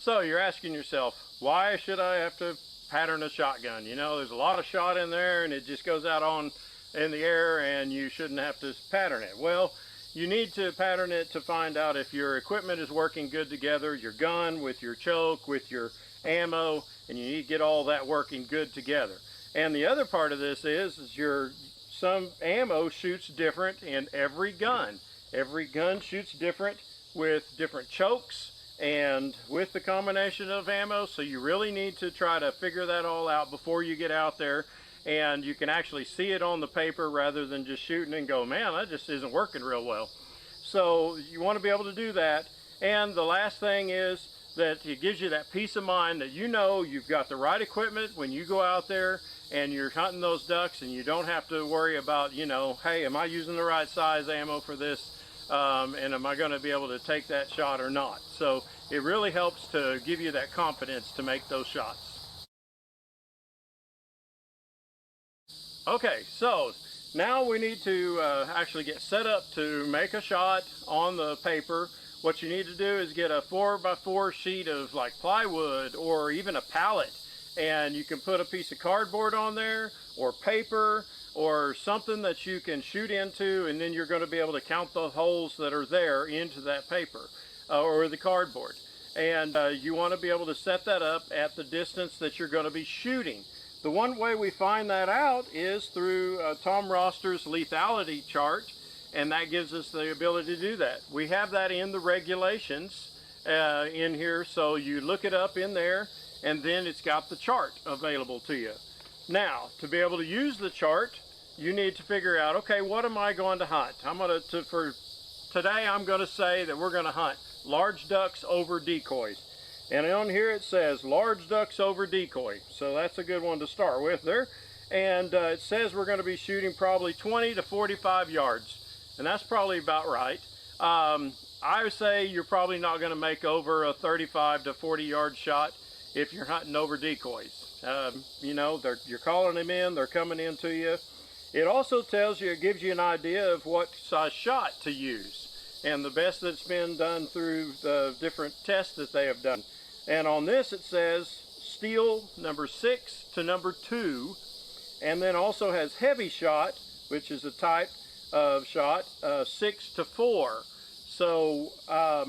So you're asking yourself, why should I have to pattern a shotgun? You know, there's a lot of shot in there and it just goes out on in the air and you shouldn't have to pattern it. Well, you need to pattern it to find out if your equipment is working good together, your gun with your choke, with your ammo, and you need to get all that working good together. And the other part of this is some ammo shoots different in every gun. Every gun shoots different with different chokes and with the combination of ammo, so you really need to try to figure that all out before you get out there, and you can actually see it on the paper rather than just shooting and go, man, that just isn't working real well. So you want to be able to do that. And the last thing is that it gives you that peace of mind that you know you've got the right equipment when you go out there and you're hunting those ducks, and you don't have to worry about, you know, hey, am I using the right size ammo for this? And am I going to be able to take that shot or not? So it really helps to give you that confidence to make those shots. Okay, so now we need to actually get set up to make a shot on the paper. What you need to do is get a 4x4 sheet of like plywood or even a pallet, and you can put a piece of cardboard on there or paper or something that you can shoot into, and then you're going to be able to count the holes that are there into that paper or the cardboard. And you want to be able to set that up at the distance that you're going to be shooting. The one way we find that out is through Tom Roster's lethality chart, and that gives us the ability to do that. We have that in the regulations in here, so you look it up in there, and then it's got the chart available to you. Now, to be able to use the chart, you need to figure out, okay, what am I going to hunt? For today, I'm going to say that we're going to hunt large ducks over decoys. And on here it says large ducks over decoy. So that's a good one to start with there. And it says we're going to be shooting probably 20 to 45 yards. And that's probably about right. I would say you're probably not going to make over a 35 to 40 yard shot if you're hunting over decoys. You know, you're calling them in, they're coming into you. It also tells you, it gives you an idea of what size shot to use, and the best that's been done through the different tests that they have done. And on this it says steel number 6 to number 2, and then also has heavy shot, which is a type of shot, 6 to 4. So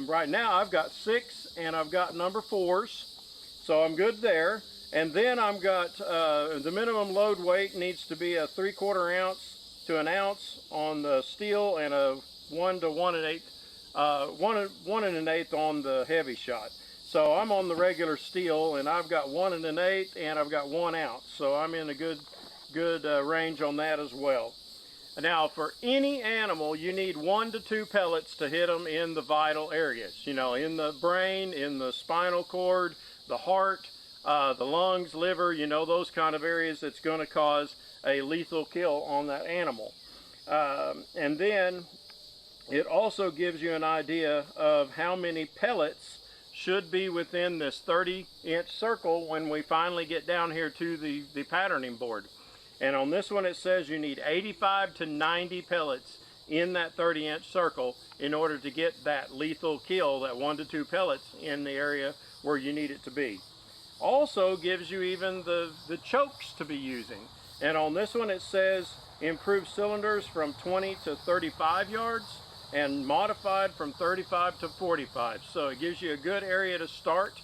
right now I've got 6 and I've got number 4s. So I'm good there. And then I've got the minimum load weight needs to be a 3/4 ounce to an ounce on the steel, and a 1 to 1 1/8 on the heavy shot. So I'm on the regular steel, and I've got 1 1/8 and I've got 1 ounce. So I'm in a good range on that as well. Now, for any animal, you need 1 to 2 pellets to hit them in the vital areas. You know, in the brain, in the spinal cord, the heart, the lungs, liver, you know, those kind of areas that's going to cause a lethal kill on that animal. And then it also gives you an idea of how many pellets should be within this 30-inch circle when we finally get down here to the patterning board. And on this one it says you need 85 to 90 pellets in that 30-inch circle in order to get that lethal kill, that 1 to 2 pellets in the area where you need it to be. Also gives you even the chokes to be using. And on this one it says improved cylinders from 20 to 35 yards and modified from 35 to 45. So it gives you a good area to start,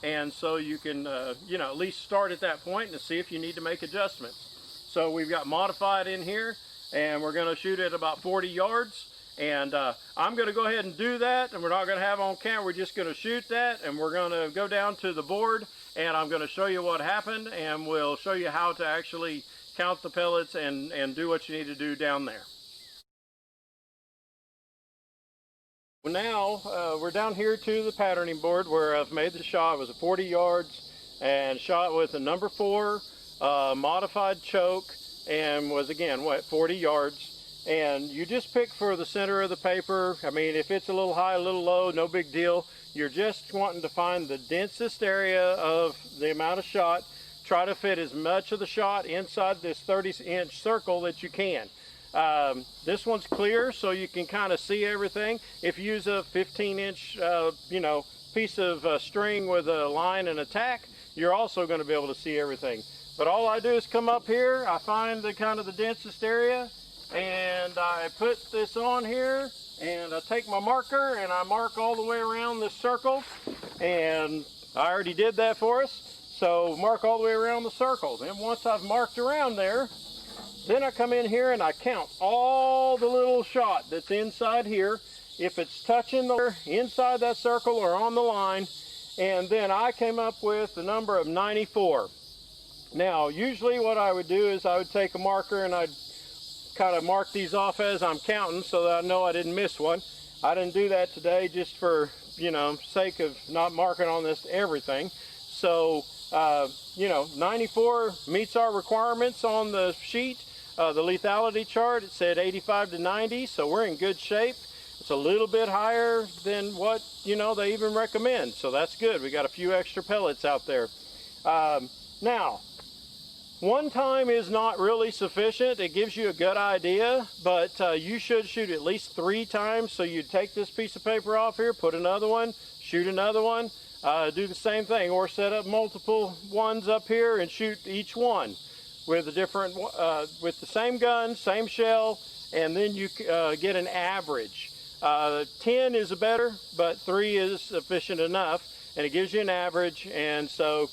and so you can you know, at least start at that point and see if you need to make adjustments. So we've got modified in here, and we're going to shoot at about 40 yards. And I'm going to go ahead and do that, and we're not going to have on camera. We're just going to shoot that, and we're going to go down to the board, and I'm going to show you what happened, and we'll show you how to actually count the pellets and do what you need to do down there. Well, now we're down here to the patterning board where I've made the shot. It was a 40 yards and shot with a number 4 modified choke, and was again, what, 40 yards. And you just pick for the center of the paper. I mean, if it's a little high, a little low, no big deal. You're just wanting to find the densest area of the amount of shot. Try to fit as much of the shot inside this 30-inch circle that you can. This one's clear, so you can kind of see everything. If you use a 15-inch, you know, piece of string with a line and a tack, you're also going to be able to see everything. But all I do is come up here, I find the kind of the densest area, and I put this on here, and I take my marker and I mark all the way around this circle, and I already did that for us. So mark all the way around the circle. Then once I've marked around there, then I come in here and I count all the little shot that's inside here, if it's touching the inside that circle or on the line, and then I came up with the number of 94. Now, usually what I would do is I would take a marker and I'd kind of mark these off as I'm counting so that I know I didn't miss one. I didn't do that today just for, you know, sake of not marking on this everything. So, you know, 94 meets our requirements on the sheet. The lethality chart, it said 85 to 90, so we're in good shape. It's a little bit higher than what, you know, they even recommend, so that's good. We got a few extra pellets out there. Now, one time is not really sufficient. It gives you a good idea, but you should shoot at least 3 times. So you take this piece of paper off here, put another one, shoot another one, do the same thing, or set up multiple ones up here and shoot each one with a different, with the same gun, same shell, and then you get an average. 10 is better, but 3 is sufficient enough, and it gives you an average. And so,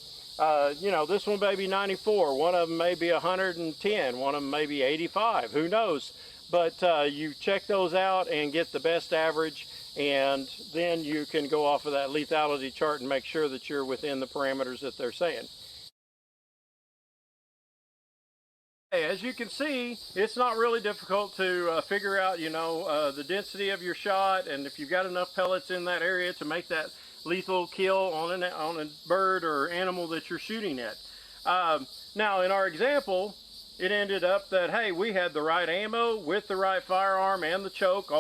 you know, this one may be 94, one of them may be 110, one of them may be 85, who knows? But you check those out and get the best average, and then you can go off of that lethality chart and make sure that you're within the parameters that they're saying. As you can see, it's not really difficult to figure out, you know, the density of your shot, and if you've got enough pellets in that area to make that lethal kill on a bird or animal that you're shooting at. Now, in our example, it ended up that, hey, we had the right ammo with the right firearm and the choke,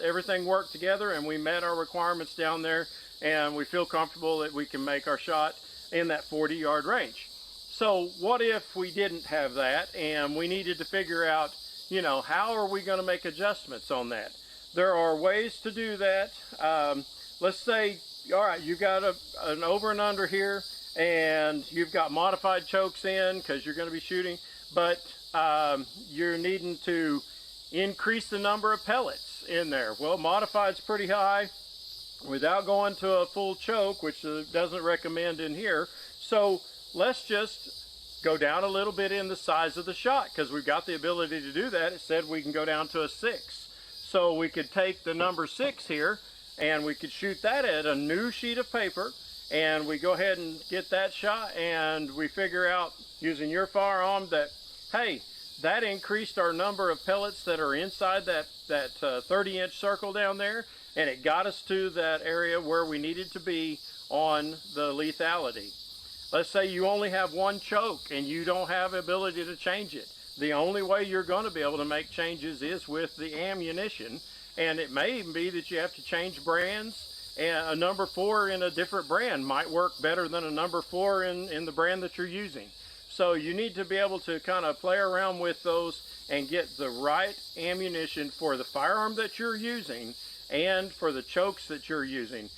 everything worked together, and we met our requirements down there, and we feel comfortable that we can make our shot in that 40-yard range. So what if we didn't have that and we needed to figure out, you know, how are we going to make adjustments on that? There are ways to do that. Let's say, all right, you've got an over and under here, and you've got modified chokes in because you're going to be shooting, but you're needing to increase the number of pellets in there. Well, modified's pretty high without going to a full choke, which doesn't recommend in here. So let's just go down a little bit in the size of the shot because we've got the ability to do that. It said we can go down to a 6. So we could take the number 6 here and we could shoot that at a new sheet of paper, and we go ahead and get that shot, and we figure out using your firearm that, hey, that increased our number of pellets that are inside that 30-inch circle down there, and it got us to that area where we needed to be on the lethality. Let's say you only have one choke and you don't have the ability to change it. The only way you're going to be able to make changes is with the ammunition, and it may even be that you have to change brands, and a number 4 in a different brand might work better than a number 4 in the brand that you're using. So you need to be able to kind of play around with those and get the right ammunition for the firearm that you're using and for the chokes that you're using.